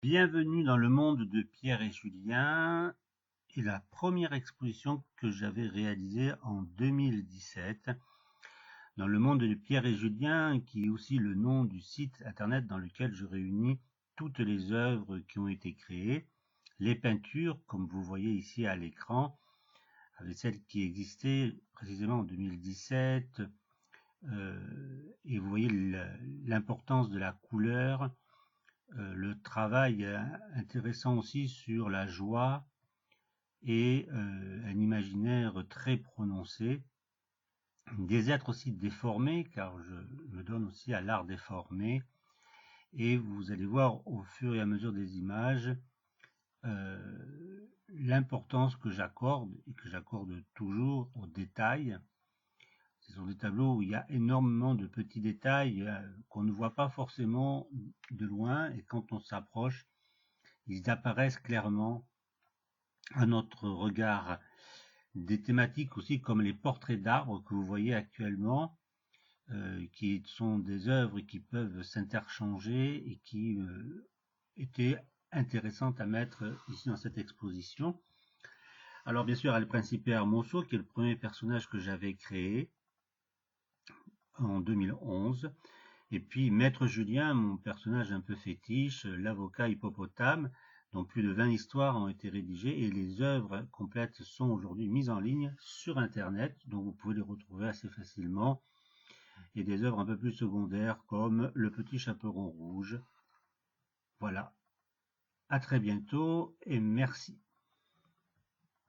Bienvenue dans le monde de Pierre et Julien et la première exposition que j'avais réalisée en 2017 dans le monde de Pierre et Julien, qui est aussi le nom du site internet dans lequel je réunis toutes les œuvres qui ont été créées, les peintures, comme vous voyez ici à l'écran, avec celles qui existaient précisément en 2017, et vous voyez l'importance de la couleur, le travail intéressant aussi sur la joie et un imaginaire très prononcé. Des êtres aussi déformés, car je me donne aussi à l'art déformé. Et vous allez voir au fur et à mesure des images l'importance que j'accorde, et que j'accorde toujours, aux détails. Ce sont des tableaux où il y a énormément de petits détails qu'on ne voit pas forcément de loin, et quand on s'approche, ils apparaissent clairement à notre regard. Des thématiques aussi comme les portraits d'arbres que vous voyez actuellement, qui sont des œuvres qui peuvent s'interchanger et qui étaient intéressantes à mettre ici dans cette exposition. Alors bien sûr, il y a le Principe Hermoso, qui est le premier personnage que j'avais créé en 2011. Et puis Maître Julien, mon personnage un peu fétiche, l'avocat hippopotame, dont plus de 20 histoires ont été rédigées, et les œuvres complètes sont aujourd'hui mises en ligne sur Internet, donc vous pouvez les retrouver assez facilement, et des œuvres un peu plus secondaires comme Le Petit Chaperon Rouge. Voilà, à très bientôt et merci.